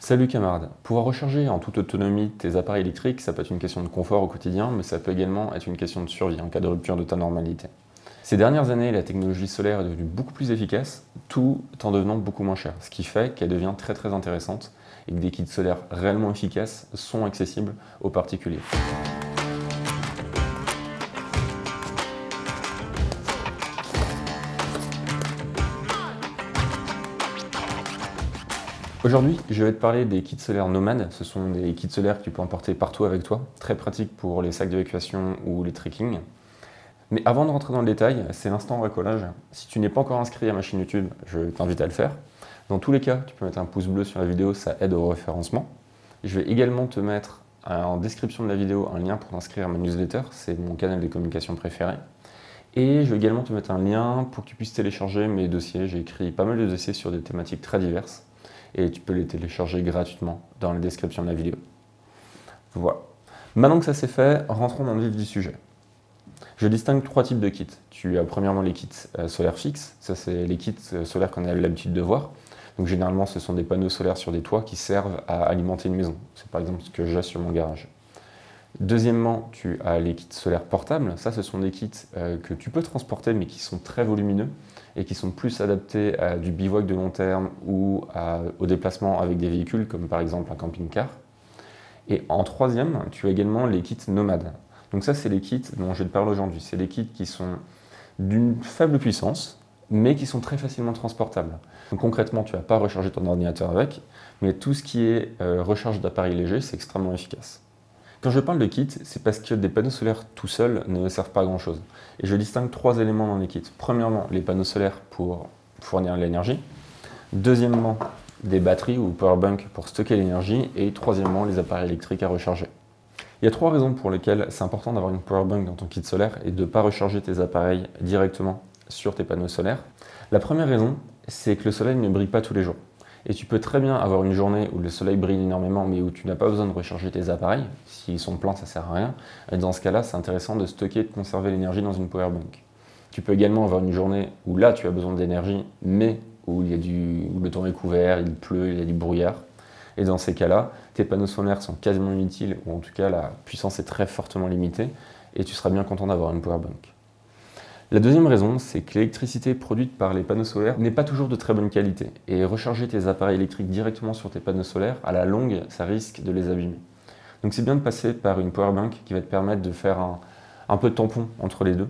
Salut camarade, pouvoir recharger en toute autonomie tes appareils électriques, ça peut être une question de confort au quotidien, mais ça peut également être une question de survie en cas de rupture de ta normalité. Ces dernières années, la technologie solaire est devenue beaucoup plus efficace, tout en devenant beaucoup moins cher, ce qui fait qu'elle devient très intéressante et que des kits solaires réellement efficaces sont accessibles aux particuliers. Aujourd'hui, je vais te parler des kits solaires nomades. Ce sont des kits solaires que tu peux emporter partout avec toi, très pratiques pour les sacs d'évacuation ou les trekking. Mais avant de rentrer dans le détail, c'est l'instant racolage. Si tu n'es pas encore inscrit à ma chaîne YouTube, je t'invite à le faire. Dans tous les cas, tu peux mettre un pouce bleu sur la vidéo, ça aide au référencement. Je vais également te mettre en description de la vidéo un lien pour t'inscrire à ma newsletter, c'est mon canal de communication préféré. Et je vais également te mettre un lien pour que tu puisses télécharger mes dossiers. J'ai écrit pas mal de dossiers sur des thématiques très diverses. Et tu peux les télécharger gratuitement dans la description de la vidéo. Voilà. Maintenant que ça c'est fait, rentrons dans le vif du sujet. Je distingue trois types de kits. Tu as premièrement les kits solaires fixes, ça c'est les kits solaires qu'on a l'habitude de voir. Donc généralement ce sont des panneaux solaires sur des toits qui servent à alimenter une maison. C'est par exemple ce que j'ai sur mon garage. Deuxièmement, tu as les kits solaires portables. Ça, ce sont des kits que tu peux transporter, mais qui sont très volumineux et qui sont plus adaptés à du bivouac de long terme ou au déplacement avec des véhicules, comme par exemple un camping-car. Et en troisième, tu as également les kits nomades. Donc ça, c'est les kits dont je vais te parler aujourd'hui. C'est des kits qui sont d'une faible puissance, mais qui sont très facilement transportables. Donc concrètement, tu ne vas pas recharger ton ordinateur avec, mais tout ce qui est recharge d'appareils légers, c'est extrêmement efficace. Quand je parle de kit, c'est parce que des panneaux solaires tout seuls ne servent pas à grand chose. Et je distingue trois éléments dans les kits. Premièrement, les panneaux solaires pour fournir de l'énergie. Deuxièmement, des batteries ou powerbanks pour stocker l'énergie. Et troisièmement, les appareils électriques à recharger. Il y a trois raisons pour lesquelles c'est important d'avoir une powerbank dans ton kit solaire et de ne pas recharger tes appareils directement sur tes panneaux solaires. La première raison, c'est que le soleil ne brille pas tous les jours. Et tu peux très bien avoir une journée où le soleil brille énormément, mais où tu n'as pas besoin de recharger tes appareils. S'ils sont pleins, ça ne sert à rien. Et dans ce cas-là, c'est intéressant de stocker et de conserver l'énergie dans une powerbank. Tu peux également avoir une journée où là, tu as besoin d'énergie, mais où le temps est couvert, il pleut, il y a du brouillard. Et dans ces cas-là, tes panneaux solaires sont quasiment inutiles, ou en tout cas, la puissance est très fortement limitée, et tu seras bien content d'avoir une powerbank. La deuxième raison, c'est que l'électricité produite par les panneaux solaires n'est pas toujours de très bonne qualité. Et recharger tes appareils électriques directement sur tes panneaux solaires, à la longue, ça risque de les abîmer. Donc c'est bien de passer par une powerbank qui va te permettre de faire un peu de tampon entre les deux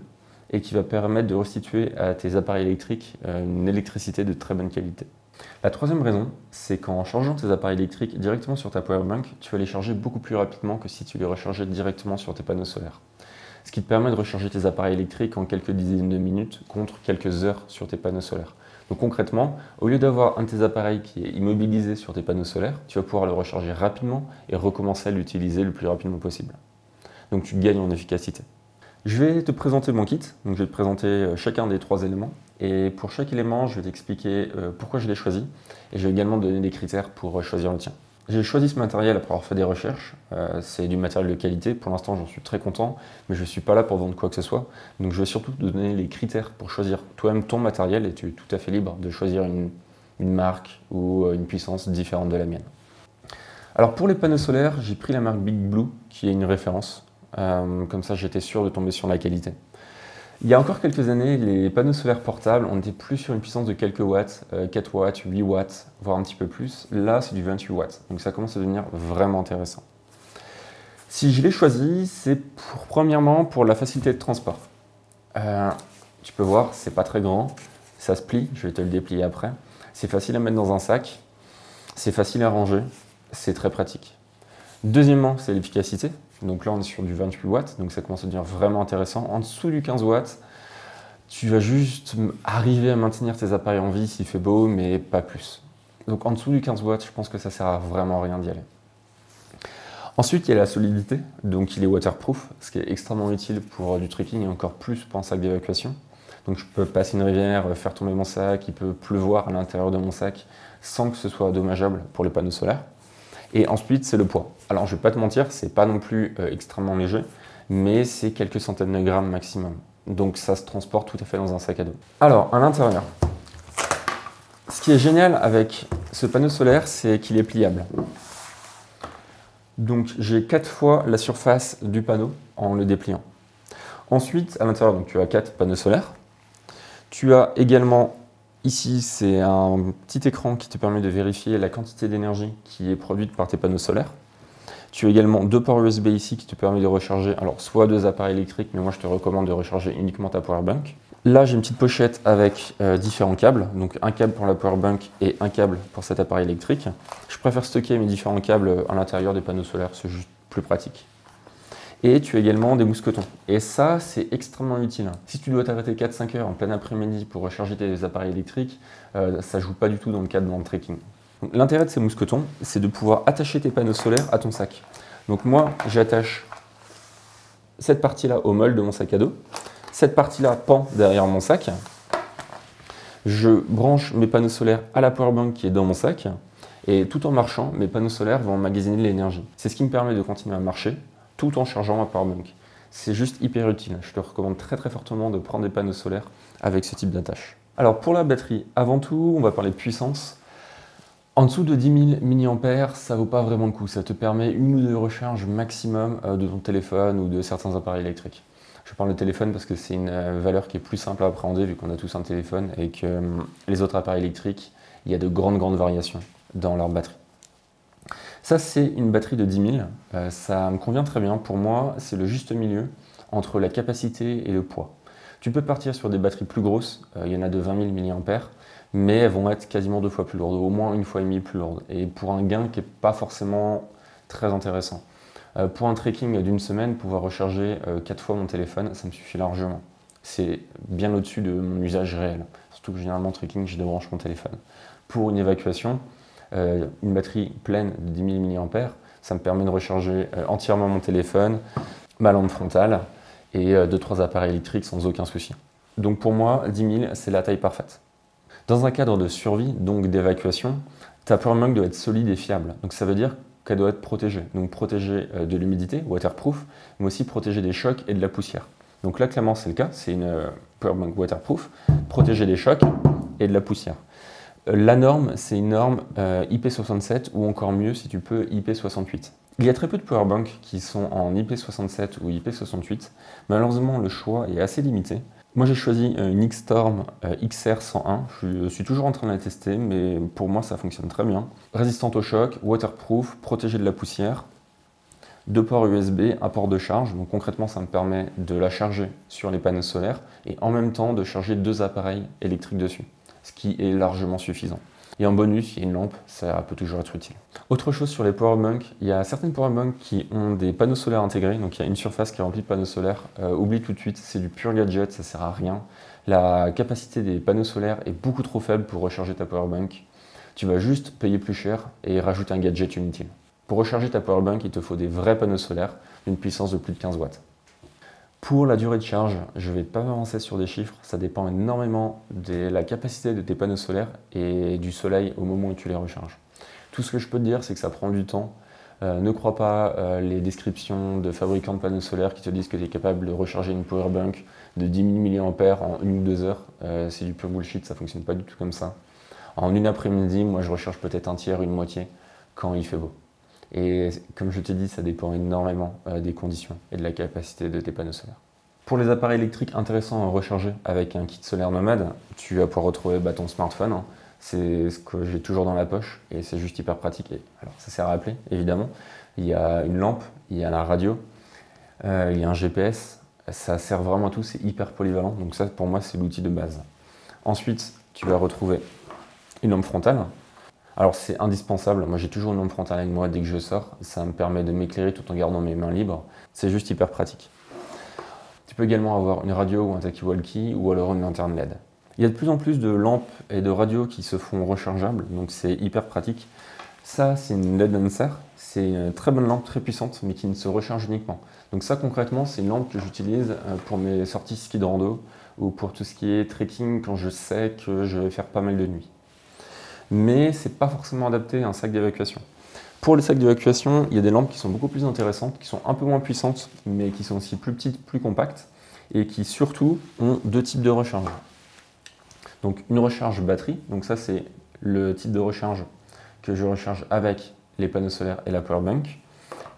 et qui va permettre de restituer à tes appareils électriques une électricité de très bonne qualité. La troisième raison, c'est qu'en chargeant tes appareils électriques directement sur ta powerbank, tu vas les charger beaucoup plus rapidement que si tu les rechargeais directement sur tes panneaux solaires. Ce qui te permet de recharger tes appareils électriques en quelques dizaines de minutes contre quelques heures sur tes panneaux solaires. Donc concrètement, au lieu d'avoir un de tes appareils qui est immobilisé sur tes panneaux solaires, tu vas pouvoir le recharger rapidement et recommencer à l'utiliser le plus rapidement possible. Donc tu gagnes en efficacité. Je vais te présenter mon kit, donc je vais te présenter chacun des trois éléments. Et pour chaque élément, je vais t'expliquer pourquoi je l'ai choisi et je vais également te donner des critères pour choisir le tien. J'ai choisi ce matériel après avoir fait des recherches, c'est du matériel de qualité, pour l'instant j'en suis très content, mais je ne suis pas là pour vendre quoi que ce soit, donc je vais surtout te donner les critères pour choisir toi-même ton matériel et tu es tout à fait libre de choisir une marque ou une puissance différente de la mienne. Alors pour les panneaux solaires, j'ai pris la marque Big Blue qui est une référence, comme ça j'étais sûr de tomber sur la qualité. Il y a encore quelques années, les panneaux solaires portables, on était plus sur une puissance de quelques watts, 4 watts, 8 watts, voire un petit peu plus. Là, c'est du 28 watts, donc ça commence à devenir vraiment intéressant. Si je l'ai choisi, c'est premièrement pour la facilité de transport. Tu peux voir, c'est pas très grand, ça se plie, je vais te le déplier après. C'est facile à mettre dans un sac, c'est facile à ranger, c'est très pratique. Deuxièmement, c'est l'efficacité. Donc là, on est sur du 28 watts, donc ça commence à devenir vraiment intéressant. En dessous du 15 watts, tu vas juste arriver à maintenir tes appareils en vie s'il fait beau, mais pas plus. Donc en dessous du 15 watts, je pense que ça sert à vraiment rien d'y aller. Ensuite, il y a la solidité, donc il est waterproof, ce qui est extrêmement utile pour du trekking et encore plus pour un sac d'évacuation. Donc je peux passer une rivière, faire tomber mon sac, il peut pleuvoir à l'intérieur de mon sac sans que ce soit dommageable pour les panneaux solaires. Et ensuite, c'est le poids. Alors, je ne vais pas te mentir, c'est pas non plus extrêmement léger, mais c'est quelques centaines de grammes maximum. Donc, ça se transporte tout à fait dans un sac à dos. Alors, à l'intérieur, ce qui est génial avec Ce panneau solaire, c'est qu'il est pliable. Donc j'ai 4 fois la surface du panneau en le dépliant. Ensuite, à l'intérieur, donc tu as 4 panneaux solaires. Tu as également, ici, c'est un petit écran qui te permet de vérifier la quantité d'énergie qui est produite par tes panneaux solaires. Tu as également 2 ports USB ici qui te permettent de recharger, alors soit 2 appareils électriques, mais moi je te recommande de recharger uniquement ta powerbank. Là, j'ai une petite pochette avec différents câbles, donc un câble pour la powerbank et un câble pour cet appareil électrique. Je préfère stocker mes différents câbles à l'intérieur des panneaux solaires, c'est juste plus pratique. Et tu as également des mousquetons. Et ça, c'est extrêmement utile. Si tu dois t'arrêter 4-5 heures en plein après-midi pour recharger tes appareils électriques, ça ne joue pas du tout dans le cadre de trekking. L'intérêt de ces mousquetons, c'est de pouvoir attacher tes panneaux solaires à ton sac. Donc moi, j'attache cette partie-là au molle de mon sac à dos. Cette partie-là pend derrière mon sac. Je branche mes panneaux solaires à la powerbank qui est dans mon sac. Et tout en marchant, mes panneaux solaires vont emmagasiner de l'énergie. C'est ce qui me permet de continuer à marcher tout en chargeant ma powerbank. C'est juste hyper utile. Je te recommande très fortement de prendre des panneaux solaires avec ce type d'attache. Alors pour la batterie, avant tout, on va parler de puissance. En dessous de 10 000 mAh, ça vaut pas vraiment le coup. Ça te permet une ou deux recharges maximum de ton téléphone ou de certains appareils électriques. Je parle de téléphone parce que c'est une valeur qui est plus simple à appréhender vu qu'on a tous un téléphone et que les autres appareils électriques, il y a de grandes variations dans leur batterie. Ça, c'est une batterie de 10 000. Ça me convient très bien. Pour moi, c'est le juste milieu entre la capacité et le poids. Tu peux partir sur des batteries plus grosses. Il y en a de 20 000 mAh. Mais elles vont être quasiment 2 fois plus lourdes, au moins 1,5 fois plus lourdes, et pour un gain qui n'est pas forcément très intéressant. Pour un trekking d'une semaine, pouvoir recharger 4 fois mon téléphone, ça me suffit largement. C'est bien au-dessus de mon usage réel, surtout que généralement, trekking, je débranche mon téléphone. Pour une évacuation, une batterie pleine de 10 000 mAh, ça me permet de recharger entièrement mon téléphone, ma lampe frontale, et 2-3 appareils électriques sans aucun souci. Donc pour moi, 10 000, c'est la taille parfaite. Dans un cadre de survie, donc d'évacuation, ta powerbank doit être solide et fiable. Donc ça veut dire qu'elle doit être protégée. Donc protégée de l'humidité, waterproof, mais aussi protégée des chocs et de la poussière. Donc là, clairement, c'est le cas. C'est une powerbank waterproof, protégée des chocs et de la poussière. La norme, c'est une norme IP67 ou encore mieux, si tu peux, IP68. Il y a très peu de powerbanks qui sont en IP67 ou IP68. Malheureusement, le choix est assez limité. Moi, j'ai choisi une X-Storm XR101. Je suis toujours en train de la tester, mais pour moi, ça fonctionne très bien. Résistante au choc, waterproof, protégée de la poussière. 2 ports USB, un port de charge. Donc concrètement, ça me permet de la charger sur les panneaux solaires et en même temps de charger 2 appareils électriques dessus, ce qui est largement suffisant. Et en bonus, il y a une lampe, ça peut toujours être utile. Autre chose sur les powerbanks, il y a certaines powerbanks qui ont des panneaux solaires intégrés, donc il y a une surface qui est remplie de panneaux solaires. Oublie tout de suite, c'est du pur gadget, ça sert à rien. La capacité des panneaux solaires est beaucoup trop faible pour recharger ta powerbank. Tu vas juste payer plus cher et rajouter un gadget inutile. Pour recharger ta powerbank, il te faut des vrais panneaux solaires d'une puissance de plus de 15 watts. Pour la durée de charge, je ne vais pas m'avancer sur des chiffres, ça dépend énormément de la capacité de tes panneaux solaires et du soleil au moment où tu les recharges. Tout ce que je peux te dire, c'est que ça prend du temps. Ne crois pas les descriptions de fabricants de panneaux solaires qui te disent que tu es capable de recharger une powerbank de 10 000 mAh en 1 ou 2 heures. C'est du pur bullshit, ça ne fonctionne pas du tout comme ça. En une après-midi, moi je recharge peut-être un tiers, une moitié quand il fait beau. Et comme je t'ai dit, ça dépend énormément des conditions et de la capacité de tes panneaux solaires. Pour les appareils électriques intéressants à recharger avec un kit solaire nomade, tu vas pouvoir retrouver ton smartphone. C'est ce que j'ai toujours dans la poche et c'est juste hyper pratique. Alors ça sert à appeler, évidemment. Il y a une lampe, il y a la radio, il y a un GPS. Ça sert vraiment à tout, c'est hyper polyvalent. Donc ça, pour moi, c'est l'outil de base. Ensuite, tu vas retrouver une lampe frontale. Alors c'est indispensable, moi j'ai toujours une lampe frontale avec moi dès que je sors, ça me permet de m'éclairer tout en gardant mes mains libres, c'est juste hyper pratique. Tu peux également avoir une radio ou un talkie-walkie ou alors une lanterne LED. Il y a de plus en plus de lampes et de radios qui se font rechargeables, donc c'est hyper pratique. Ça c'est une LED Dancer, c'est une très bonne lampe, très puissante, mais qui ne se recharge uniquement. Donc ça concrètement c'est une lampe que j'utilise pour mes sorties ski de rando ou pour tout ce qui est trekking quand je sais que je vais faire pas mal de nuit. Mais ce n'est pas forcément adapté à un sac d'évacuation. Pour les sacs d'évacuation, il y a des lampes qui sont beaucoup plus intéressantes, qui sont un peu moins puissantes, mais qui sont aussi plus petites, plus compactes, et qui surtout ont 2 types de recharge. Donc une recharge batterie, donc ça c'est le type de recharge que je recharge avec les panneaux solaires et la powerbank,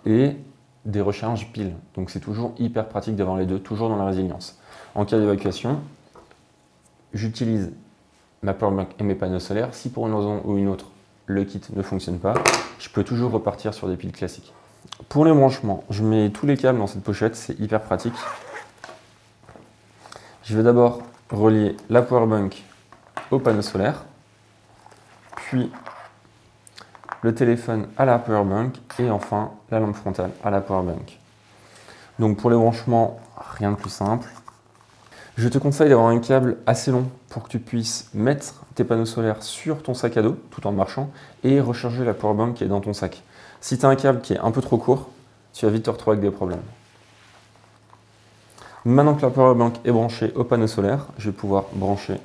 et des recharges piles. Donc c'est toujours hyper pratique d'avoir les deux, toujours dans la résilience. En cas d'évacuation, j'utilise ma powerbank et mes panneaux solaires. Si pour une raison ou une autre, le kit ne fonctionne pas, je peux toujours repartir sur des piles classiques. Pour les branchements, je mets tous les câbles dans cette pochette, c'est hyper pratique. Je vais d'abord relier la powerbank au panneau solaire, puis le téléphone à la powerbank et enfin la lampe frontale à la powerbank. Donc pour les branchements, rien de plus simple. Je te conseille d'avoir un câble assez long pour que tu puisses mettre tes panneaux solaires sur ton sac à dos tout en marchant et recharger la powerbank qui est dans ton sac. Si tu as un câble qui est un peu trop court, tu vas vite te retrouver avec des problèmes. Maintenant que la powerbank est branchée au panneau solaire, je vais pouvoir brancher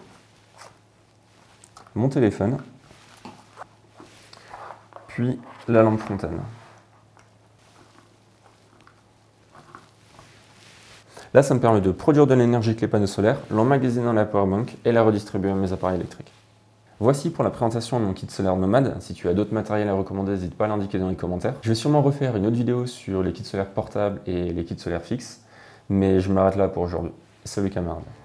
mon téléphone, puis la lampe frontale. Là, ça me permet de produire de l'énergie avec les panneaux solaires, l'emmagasiner dans la powerbank et la redistribuer à mes appareils électriques. Voici pour la présentation de mon kit solaire nomade. Si tu as d'autres matériels à recommander, n'hésite pas à l'indiquer dans les commentaires. Je vais sûrement refaire une autre vidéo sur les kits solaires portables et les kits solaires fixes, mais je m'arrête là pour aujourd'hui. Salut camarades.